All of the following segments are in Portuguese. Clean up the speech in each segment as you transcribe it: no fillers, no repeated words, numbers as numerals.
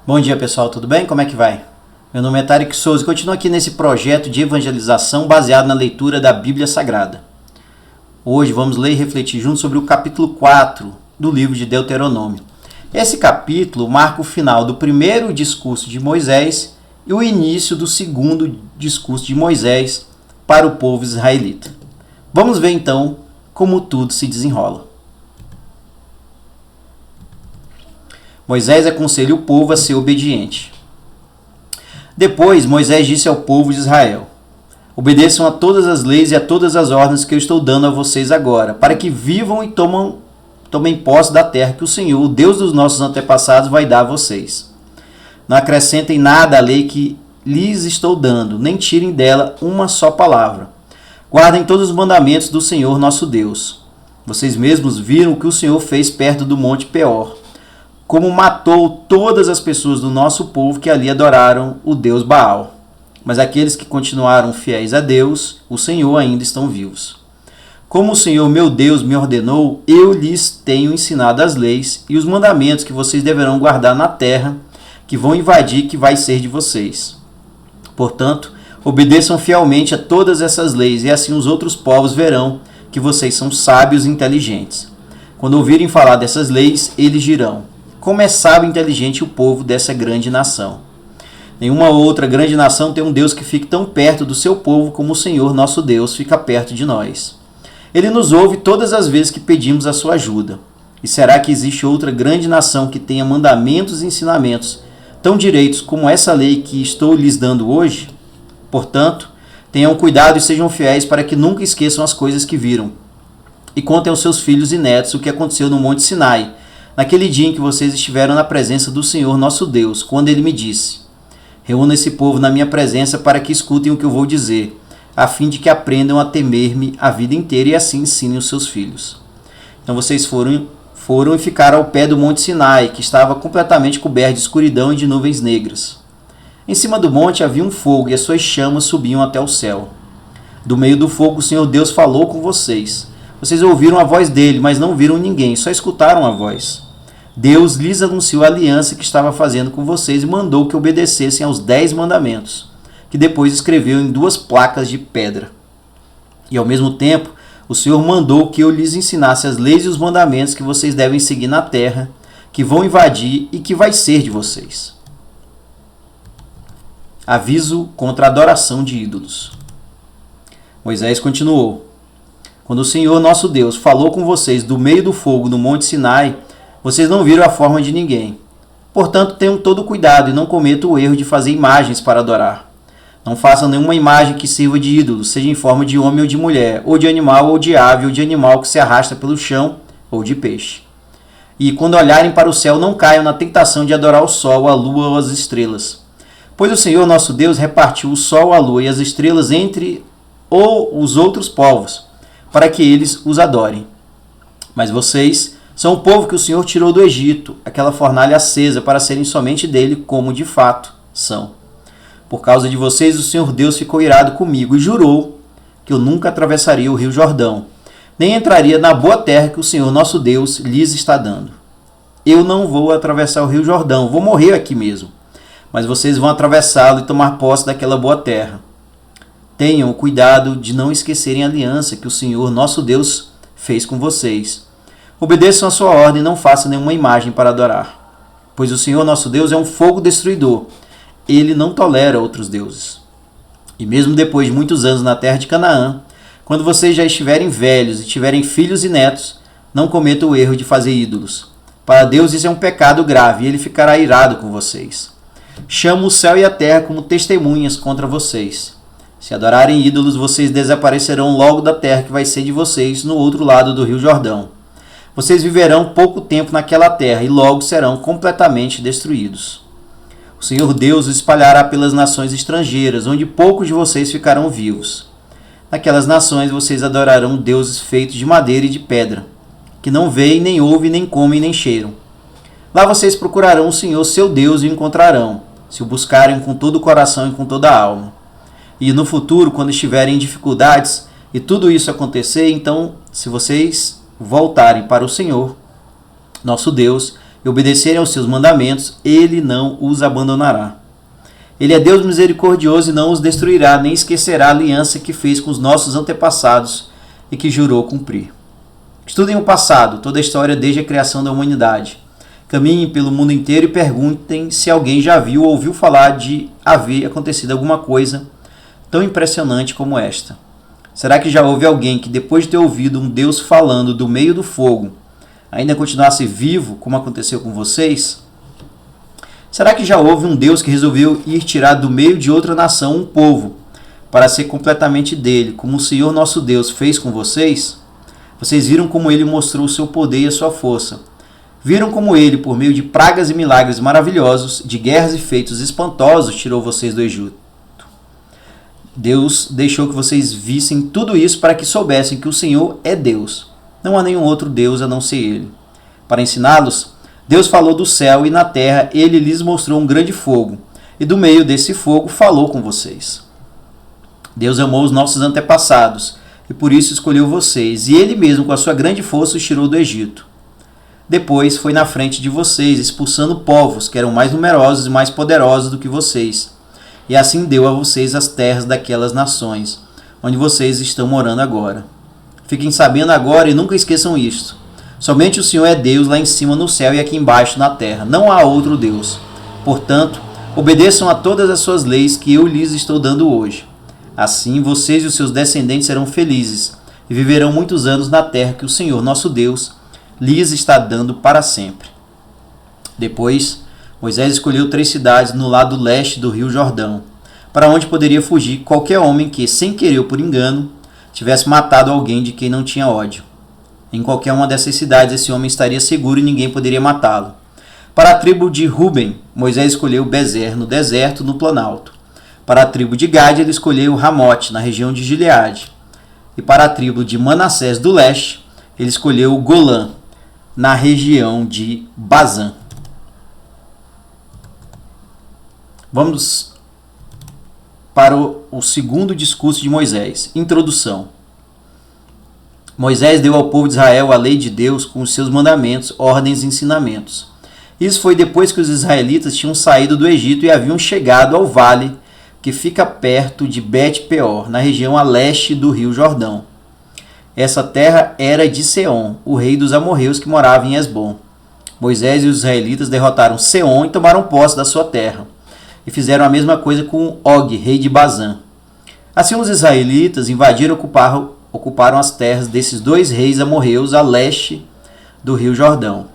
Bom dia, pessoal, tudo bem? Como é que vai? Meu nome é Tarek Souza e continuo aqui nesse projeto de evangelização baseado na leitura da Bíblia Sagrada. Hoje vamos ler e refletir juntos sobre o capítulo 4 do livro de Deuteronômio. Esse capítulo marca o final do primeiro discurso de Moisés e o início do segundo discurso de Moisés para o povo israelita. Vamos ver então como tudo se desenrola. Moisés aconselha o povo a ser obediente. Depois, Moisés disse ao povo de Israel: obedeçam a todas as leis e a todas as ordens que eu estou dando a vocês agora, para que vivam e tomem posse da terra que o Senhor, o Deus dos nossos antepassados, vai dar a vocês. Não acrescentem nada à lei que lhes estou dando, nem tirem dela uma só palavra. Guardem todos os mandamentos do Senhor nosso Deus. Vocês mesmos viram o que o Senhor fez perto do Monte Peor, como matou todas as pessoas do nosso povo que ali adoraram o Deus Baal. Mas aqueles que continuaram fiéis a Deus, o Senhor, ainda estão vivos. Como o Senhor meu Deus me ordenou, eu lhes tenho ensinado as leis e os mandamentos que vocês deverão guardar na terra, que vão invadir, que vai ser de vocês. Portanto, obedeçam fielmente a todas essas leis, e assim os outros povos verão que vocês são sábios e inteligentes. Quando ouvirem falar dessas leis, eles dirão: como é sábio e inteligente o povo dessa grande nação. Nenhuma outra grande nação tem um Deus que fique tão perto do seu povo como o Senhor nosso Deus fica perto de nós. Ele nos ouve todas as vezes que pedimos a sua ajuda. E será que existe outra grande nação que tenha mandamentos e ensinamentos tão direitos como essa lei que estou lhes dando hoje? Portanto, tenham cuidado e sejam fiéis para que nunca esqueçam as coisas que viram. E contem aos seus filhos e netos o que aconteceu no Monte Sinai, naquele dia em que vocês estiveram na presença do Senhor nosso Deus, quando ele me disse: reúna esse povo na minha presença para que escutem o que eu vou dizer, a fim de que aprendam a temer-me a vida inteira e assim ensinem os seus filhos. Então vocês foram e ficaram ao pé do Monte Sinai, que estava completamente coberto de escuridão e de nuvens negras. Em cima do monte havia um fogo e as suas chamas subiam até o céu. Do meio do fogo o Senhor Deus falou com vocês. Vocês ouviram a voz dele, mas não viram ninguém, só escutaram a voz. Deus lhes anunciou a aliança que estava fazendo com vocês e mandou que obedecessem aos 10 mandamentos, que depois escreveu em 2 placas de pedra. E ao mesmo tempo, o Senhor mandou que eu lhes ensinasse as leis e os mandamentos que vocês devem seguir na terra, que vão invadir e que vai ser de vocês. Aviso contra a adoração de ídolos. Moisés continuou: quando o Senhor nosso Deus falou com vocês do meio do fogo no Monte Sinai, vocês não viram a forma de ninguém. Portanto, tenham todo cuidado e não cometam o erro de fazer imagens para adorar. Não façam nenhuma imagem que sirva de ídolo, seja em forma de homem ou de mulher, ou de animal ou de ave, ou de animal que se arrasta pelo chão, ou de peixe. E quando olharem para o céu, não caiam na tentação de adorar o sol, a lua ou as estrelas. Pois o Senhor nosso Deus repartiu o sol, a lua e as estrelas entre os outros povos, para que eles os adorem. Mas vocês são o povo que o Senhor tirou do Egito, aquela fornalha acesa, para serem somente dele, como de fato são. Por causa de vocês, o Senhor Deus ficou irado comigo e jurou que eu nunca atravessaria o rio Jordão, nem entraria na boa terra que o Senhor nosso Deus lhes está dando. Eu não vou atravessar o rio Jordão, vou morrer aqui mesmo, mas vocês vão atravessá-lo e tomar posse daquela boa terra. Tenham o cuidado de não esquecerem a aliança que o Senhor nosso Deus fez com vocês. Obedeçam a sua ordem e não façam nenhuma imagem para adorar. Pois o Senhor nosso Deus é um fogo destruidor. Ele não tolera outros deuses. E mesmo depois de muitos anos na terra de Canaã, quando vocês já estiverem velhos e tiverem filhos e netos, não cometam o erro de fazer ídolos. Para Deus isso é um pecado grave e ele ficará irado com vocês. Chamo o céu e a terra como testemunhas contra vocês. Se adorarem ídolos, vocês desaparecerão logo da terra que vai ser de vocês no outro lado do rio Jordão. Vocês viverão pouco tempo naquela terra e logo serão completamente destruídos. O Senhor Deus os espalhará pelas nações estrangeiras, onde poucos de vocês ficarão vivos. Naquelas nações vocês adorarão deuses feitos de madeira e de pedra, que não veem, nem ouvem, nem comem, nem cheiram. Lá vocês procurarão o Senhor seu Deus e o encontrarão, se o buscarem com todo o coração e com toda a alma. E no futuro, quando estiverem em dificuldades e tudo isso acontecer, então, se vocês voltarem para o Senhor, nosso Deus, e obedecerem aos seus mandamentos, ele não os abandonará. Ele é Deus misericordioso e não os destruirá, nem esquecerá a aliança que fez com os nossos antepassados e que jurou cumprir. Estudem o passado, toda a história desde a criação da humanidade. Caminhem pelo mundo inteiro e perguntem se alguém já viu ou ouviu falar de haver acontecido alguma coisa tão impressionante como esta. Será que já houve alguém que, depois de ter ouvido um Deus falando do meio do fogo, ainda continuasse vivo, como aconteceu com vocês? Será que já houve um Deus que resolveu ir tirar do meio de outra nação um povo, para ser completamente dele, como o Senhor nosso Deus fez com vocês? Vocês viram como ele mostrou o seu poder e a sua força. Viram como ele, por meio de pragas e milagres maravilhosos, de guerras e feitos espantosos, tirou vocês do Egito. Deus deixou que vocês vissem tudo isso para que soubessem que o Senhor é Deus. Não há nenhum outro Deus a não ser Ele. Para ensiná-los, Deus falou do céu e na terra ele lhes mostrou um grande fogo, e do meio desse fogo falou com vocês. Deus amou os nossos antepassados, e por isso escolheu vocês, e ele mesmo com a sua grande força os tirou do Egito. Depois foi na frente de vocês, expulsando povos que eram mais numerosos e mais poderosos do que vocês, e assim deu a vocês as terras daquelas nações, onde vocês estão morando agora. Fiquem sabendo agora e nunca esqueçam isto. Somente o Senhor é Deus lá em cima no céu e aqui embaixo na terra. Não há outro Deus. Portanto, obedeçam a todas as suas leis que eu lhes estou dando hoje. Assim, vocês e os seus descendentes serão felizes e viverão muitos anos na terra que o Senhor, nosso Deus, lhes está dando para sempre. Depois, Moisés escolheu 3 cidades no lado leste do rio Jordão, para onde poderia fugir qualquer homem que, sem querer ou por engano, tivesse matado alguém de quem não tinha ódio. Em qualquer uma dessas cidades esse homem estaria seguro e ninguém poderia matá-lo. Para a tribo de Ruben, Moisés escolheu Bezer, no deserto, no Planalto. Para a tribo de Gade, ele escolheu Ramote, na região de Gileade. E para a tribo de Manassés do leste, ele escolheu Golã, na região de Bazã. Vamos para o segundo discurso de Moisés. Introdução. Moisés deu ao povo de Israel a lei de Deus com os seus mandamentos, ordens e ensinamentos. Isso foi depois que os israelitas tinham saído do Egito e haviam chegado ao vale que fica perto de Bet-peor, na região a leste do rio Jordão. Essa terra era de Seom, o rei dos amorreus que morava em Esbom. Moisés e os israelitas derrotaram Seom e tomaram posse da sua terra. E fizeram a mesma coisa com Og, rei de Bazã. Assim os israelitas invadiram e ocuparam as terras desses 2 reis amorreus a leste do rio Jordão.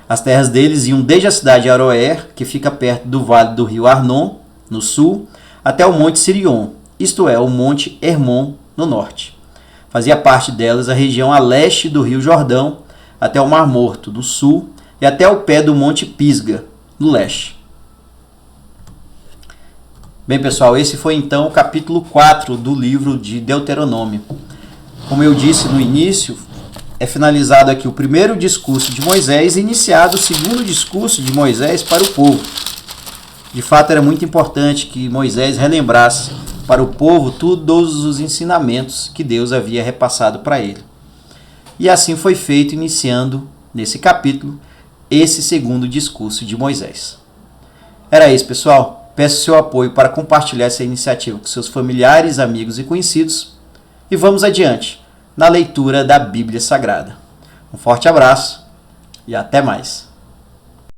As terras deles iam desde a cidade de Aroer, que fica perto do vale do rio Arnon, no sul, até o monte Sirion, isto é, o monte Hermon, no norte. Fazia parte delas a região a leste do rio Jordão, até o Mar Morto, no sul, e até o pé do monte Pisga, no leste. Bem, pessoal, esse foi então o capítulo 4 do livro de Deuteronômio. Como eu disse no início, é finalizado aqui o primeiro discurso de Moisés e iniciado o segundo discurso de Moisés para o povo. De fato, era muito importante que Moisés relembrasse para o povo todos os ensinamentos que Deus havia repassado para ele. E assim foi feito, iniciando, nesse capítulo, esse segundo discurso de Moisés. Era isso, pessoal. Peço seu apoio para compartilhar essa iniciativa com seus familiares, amigos e conhecidos. E vamos adiante na leitura da Bíblia Sagrada. Um forte abraço e até mais.